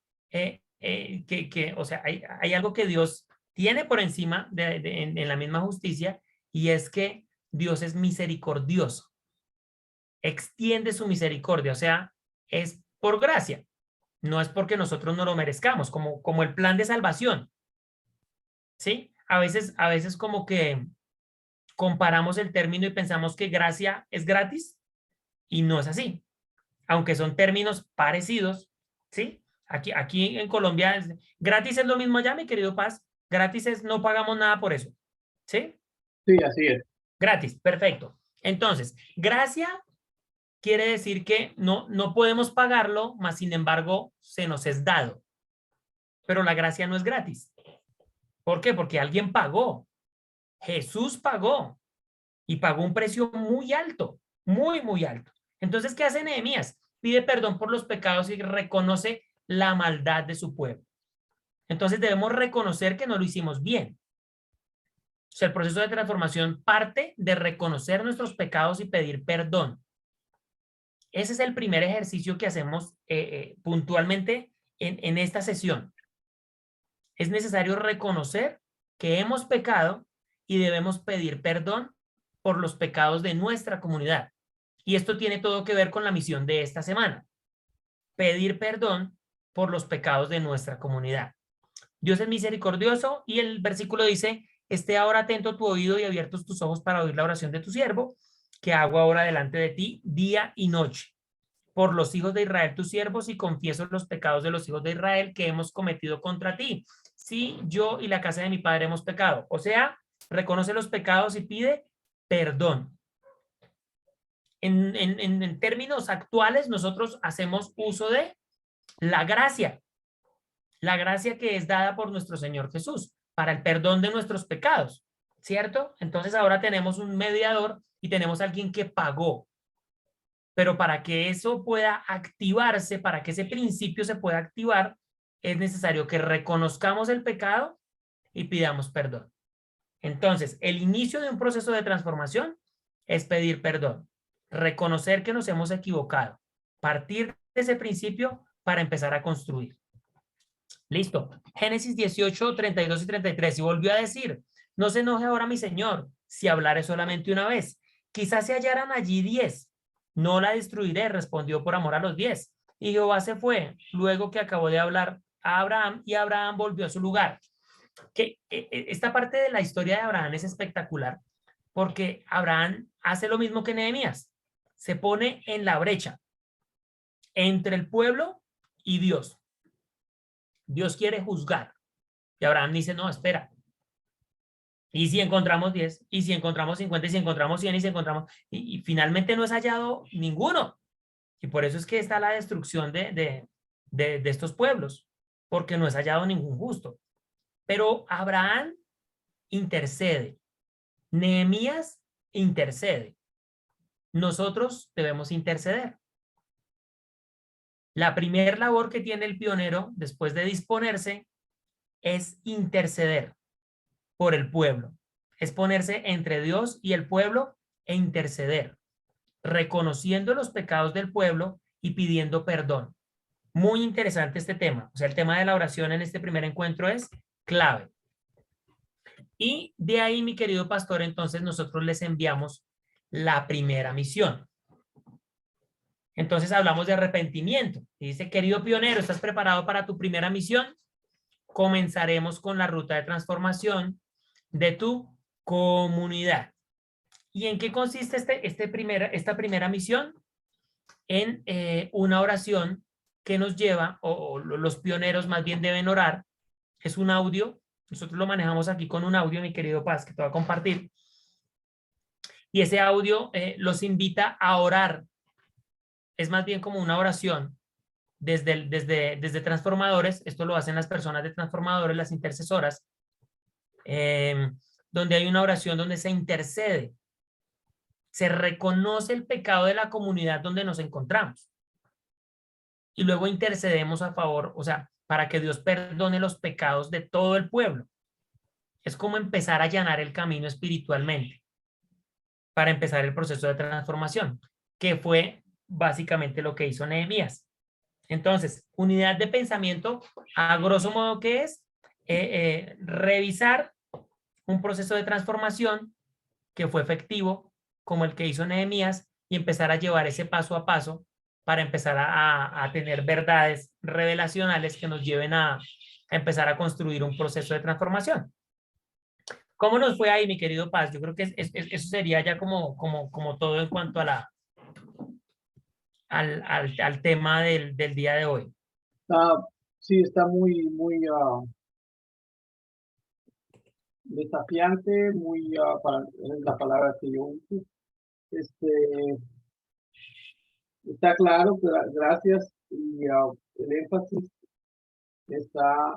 o sea, hay algo que Dios tiene por encima en la misma justicia, y es que Dios es misericordioso. Extiende su misericordia, o sea, es por gracia. No es porque nosotros no lo merezcamos, como el plan de salvación. ¿Sí? A veces como que comparamos el término y pensamos que gracia es gratis, y no es así. Aunque son términos parecidos, ¿sí? Aquí en Colombia, gratis es lo mismo allá, mi querido Paz. Gratis es no pagamos nada por eso, ¿sí? Sí, así es. Gratis, perfecto. Entonces, gracia quiere decir que no podemos pagarlo, mas sin embargo se nos es dado. Pero la gracia no es gratis. ¿Por qué? Porque alguien pagó. Jesús pagó y pagó un precio muy alto, muy, muy alto. Entonces, ¿qué hace Nehemías? Pide perdón por los pecados y reconoce la maldad de su pueblo. Entonces, debemos reconocer que no lo hicimos bien. O sea, el proceso de transformación parte de reconocer nuestros pecados y pedir perdón. Ese es el primer ejercicio que hacemos puntualmente en esta sesión. Es necesario reconocer que hemos pecado y debemos pedir perdón por los pecados de nuestra comunidad. Y esto tiene todo que ver con la misión de esta semana. Pedir perdón por los pecados de nuestra comunidad. Dios es misericordioso y el versículo dice, esté ahora atento tu oído y abiertos tus ojos para oír la oración de tu siervo, que hago ahora delante de ti día y noche. Por los hijos de Israel, tus siervos, y confieso los pecados de los hijos de Israel que hemos cometido contra ti. Sí, yo y la casa de mi padre hemos pecado. O sea, reconoce los pecados y pide perdón. En términos actuales, nosotros hacemos uso de la gracia que es dada por nuestro Señor Jesús para el perdón de nuestros pecados, ¿cierto? Entonces ahora tenemos un mediador y tenemos a alguien que pagó. Pero para que eso pueda activarse, para que ese principio se pueda activar, es necesario que reconozcamos el pecado y pidamos perdón. Entonces, el inicio de un proceso de transformación es pedir perdón, reconocer que nos hemos equivocado, partir de ese principio para empezar a construir. Listo. Génesis 18, 32 y 33. Y volvió a decir, no se enoje ahora mi señor, si hablare solamente una vez. Quizás se hallaran allí 10. No la destruiré, respondió por amor a los 10. Y Jehová se fue, luego que acabó de hablar a Abraham, y Abraham volvió a su lugar. Esta parte de la historia de Abraham es espectacular, porque Abraham hace lo mismo que Nehemías. Se pone en la brecha entre el pueblo y Dios. Dios quiere juzgar. Y Abraham dice, no, espera. ¿Y si encontramos 10? ¿Y si encontramos 50? ¿Y si encontramos 100? ¿Y si encontramos? Y finalmente no es hallado ninguno. Y por eso es que está la destrucción de estos pueblos, porque no es hallado ningún justo. Pero Abraham intercede. Nehemías intercede. Nosotros debemos interceder. La primera labor que tiene el pionero después de disponerse es interceder por el pueblo. Es ponerse entre Dios y el pueblo e interceder, reconociendo los pecados del pueblo y pidiendo perdón. Muy interesante este tema. O sea, el tema de la oración en este primer encuentro es clave. Y de ahí, mi querido pastor, entonces nosotros les enviamos la primera misión. Entonces hablamos de arrepentimiento. Y dice, querido pionero, ¿estás preparado para tu primera misión? Comenzaremos con la ruta de transformación de tu comunidad. ¿Y en qué consiste esta primera misión? En una oración que nos lleva, o los pioneros más bien deben orar. Es un audio. Nosotros lo manejamos aquí con un audio, mi querido Paz, que te voy a compartir. Y ese audio los invita a orar. Es más bien como una oración desde transformadores. Esto lo hacen las personas de transformadores, las intercesoras, donde hay una oración donde se intercede. Se reconoce el pecado de la comunidad donde nos encontramos. Y luego intercedemos a favor, o sea, para que Dios perdone los pecados de todo el pueblo. Es como empezar a allanar el camino espiritualmente para empezar el proceso de transformación, que fue básicamente lo que hizo Nehemías. Entonces, unidad de pensamiento, a grosso modo, ¿qué es? Revisar un proceso de transformación que fue efectivo, como el que hizo Nehemías, y empezar a llevar ese paso a paso para empezar a tener verdades revelacionales que nos lleven a empezar a construir un proceso de transformación. ¿Cómo nos fue ahí, mi querido Paz? Yo creo que eso sería ya como todo en cuanto a al tema del día de hoy. Sí, está muy desafiante, es la palabra que yo uso. Está claro, gracias, y el énfasis está